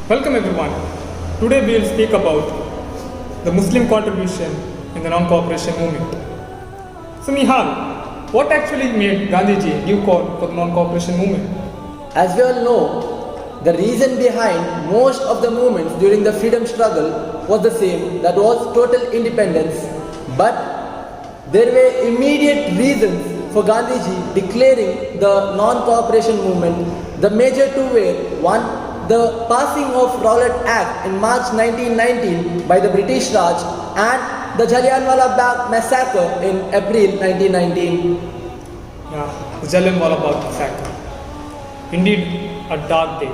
Welcome everyone. Today we will speak about the Muslim contribution in the non-cooperation movement. So Nihal, what actually made Gandhiji give call for the non-cooperation movement? As we all know, the reason behind most of the movements during the freedom struggle was the same, that was total independence. But there were immediate reasons for Gandhiji declaring the non-cooperation movement. The major two were: one, the passing of Rowlatt Act in March 1919 by the British Raj, and the Jallianwala Bagh massacre in April 1919. Yeah, the Jallianwala Bagh massacre. Indeed, a dark day.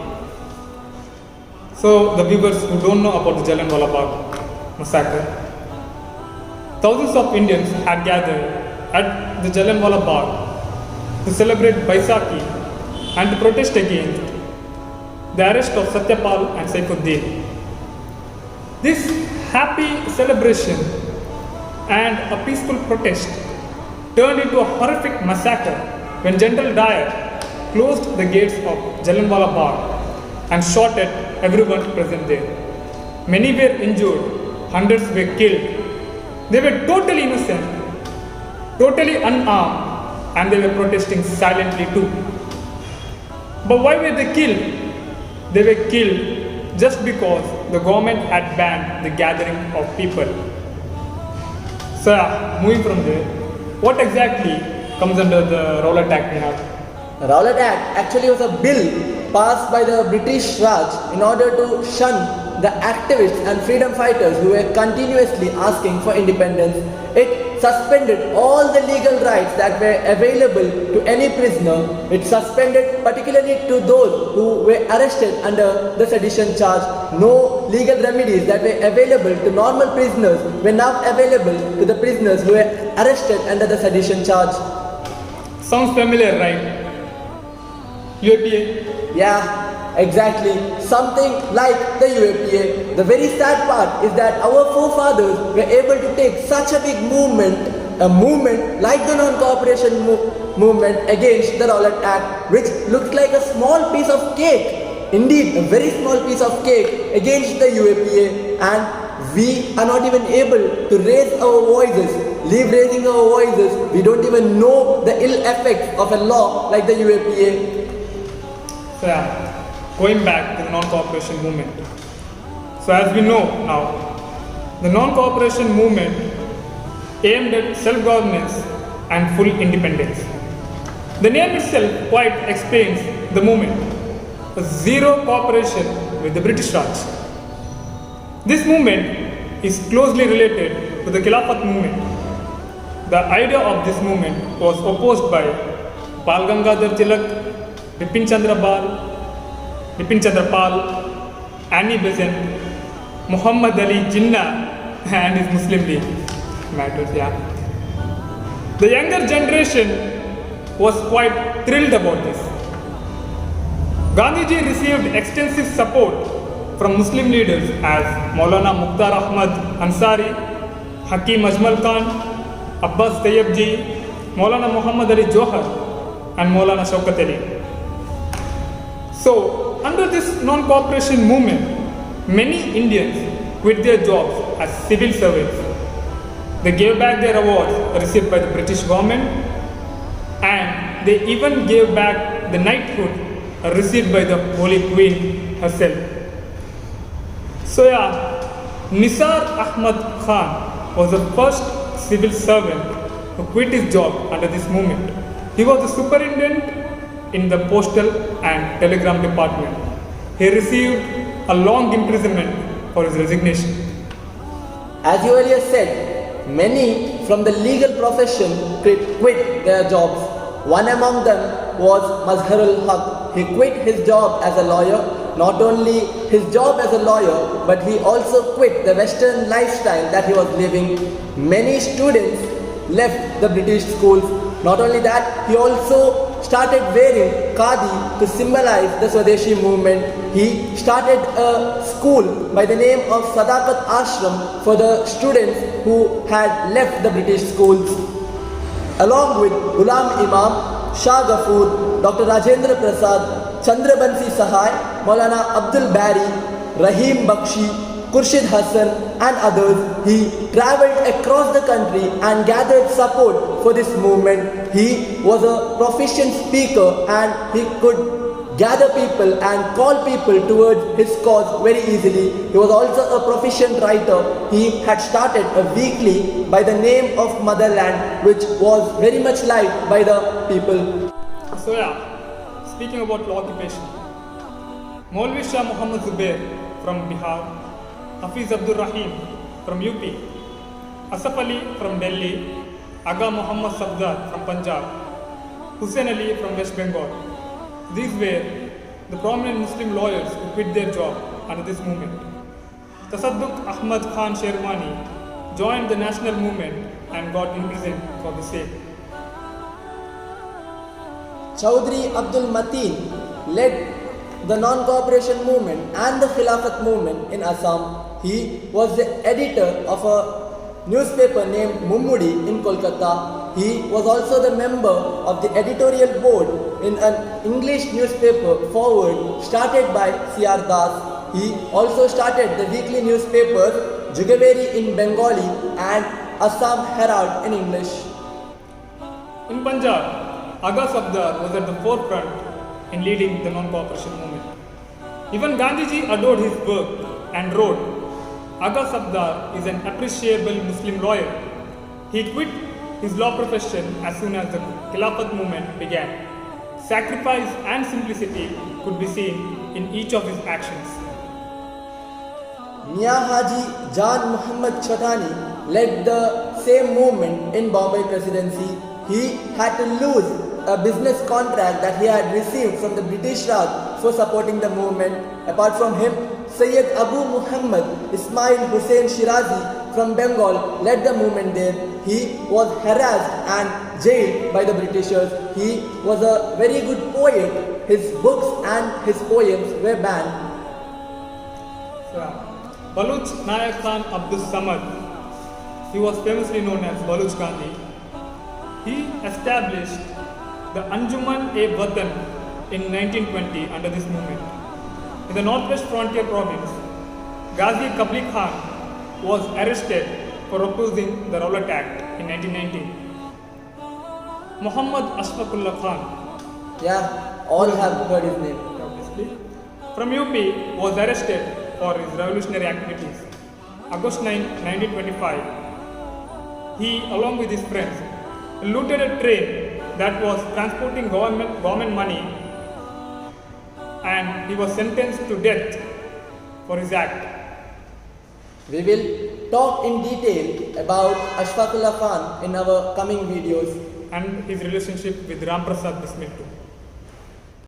So the viewers who don't know about the Jallianwala Bagh massacre, thousands of Indians had gathered at the Jallianwala Bagh to celebrate Baisakhi and to protest against the arrest of Satyapal and Saifuddin. This happy celebration and a peaceful protest turned into a horrific massacre when General Dyer closed the gates of Jallianwala Bagh and shot at everyone present there. Many were injured, hundreds were killed. They were totally innocent, totally unarmed, and they were protesting silently too. But why were they killed? They were killed just because the government had banned the gathering of people. So moving from there, what exactly comes under the Rowlatt Act we have? Rowlatt Act actually was a bill passed by the British Raj in order to shun the activists and freedom fighters who were continuously asking for independence. It suspended all the legal rights that were available to any prisoner. It suspended particularly to those who were arrested under the sedition charge. No legal remedies that were available to normal prisoners were now available to the prisoners who were arrested under the sedition charge. Sounds familiar, right? UAPA? Yeah, exactly. Something like the UAPA. The very sad part is that our forefathers were able to take such a big movement, a movement like the non-cooperation movement against the Rowlatt Act, which looks like a small piece of cake. Indeed, a very small piece of cake against the UAPA, and we are not even able to raise our voices. Leave raising our voices. We don't even know the ill effects of a law like the UAPA. So going back to the non-cooperation movement. So as we know now, the non-cooperation movement aimed at self-governance and full independence. The name itself quite explains the movement. Zero cooperation with the British Raj. This movement is closely related to the Khilafat movement. The idea of this movement was opposed by Bal Gangadhar Tilak, Bipin Chandra Pal, Annie Besant, Muhammad Ali Jinnah and his Muslim League matters. The younger generation was quite thrilled about this. Gandhiji received extensive support from Muslim leaders as Maulana Mukhtar Ahmad Ansari, Hakim Ajmal Khan, Abbas Tayyibji, Maulana Muhammad Ali Johar and Maulana Shaukat Ali. So, under this non-cooperation movement, many Indians quit their jobs as civil servants. They gave back their awards received by the British government, and they even gave back the knighthood received by the Holy Queen herself. So Nisar Ahmad Khan was the first civil servant who quit his job under this movement. He was the superintendent in the postal and telegram department. He received a long imprisonment for his resignation. As you earlier said, many from the legal profession quit their jobs. One among them was Mazharul Haq. He quit his job as a lawyer. Not only his job as a lawyer, but he also quit the Western lifestyle that he was living. Many students left the British schools. Not only that, he also started wearing khadi to symbolize the Swadeshi movement. He started a school by the name of Sadakat Ashram for the students who had left the British schools. Along with Ghulam Imam, Shah Ghafoor, Dr. Rajendra Prasad, Chandrabansi Sahai, Maulana Abdul Bari, Rahim Bakshi, Khurshid Hassan and others, he travelled across the country and gathered support for this movement. He was a proficient speaker and he could gather people and call people towards his cause very easily. He was also a proficient writer. He had started a weekly by the name of Motherland, which was very much liked by the people. So yeah, speaking about law occupation, Maulvi Shah Muhammad Zubair from Bihar, Hafiz Abdul Rahim from UP, Asaf Ali from Delhi, Aga Muhammad Safdar from Punjab, Hussain Ali from West Bengal. These were the prominent Muslim lawyers who quit their job under this movement. Tasadduq Ahmad Khan Sherwani joined the national movement and got imprisoned for the same. Chaudhry Abdul Mateen led the non-cooperation movement and the Khilafat movement in Assam. He was the editor of a newspaper named Mummudi in Kolkata. He was also the member of the editorial board in an English newspaper, Forward, started by C.R. Das. He also started the weekly newspapers Jugaveri in Bengali and Assam Herald in English. In Punjab, Aga Safdar was at the forefront in leading the non-cooperation movement. Even Gandhiji adored his work and wrote, Aga Safdar is an appreciable Muslim lawyer. He quit his law profession as soon as the Khilafat movement began. Sacrifice and simplicity could be seen in each of his actions. Mian Haji Jan Muhammad Chaudhani led the same movement in Bombay Presidency. He had to lose a business contract that he had received from the British Raj for supporting the movement. Apart from him, Sayyid Abu Muhammad Ismail Hussain Shirazi from Bengal led the movement there. He was harassed and jailed by the Britishers. He was a very good poet. His books and his poems were banned. Baluch Nayak Khan Abdul Samad, he was famously known as Baluch Gandhi. He established the Anjuman-e-Watan in 1920 under this movement. In the northwest frontier province, Ghazi Qabli Khan was arrested for opposing the Rowlatt Act in 1919. Muhammad Ashfaqullah Khan, Yeah, all have heard his name. obviously, from UP was arrested for his revolutionary activities. August 9, 1925, he, along with his friends, looted a train that was transporting government money, and he was sentenced to death for his act. We will talk in detail about Ashfaqullah Khan in our coming videos. And his relationship with Ram Prasad Bismil too.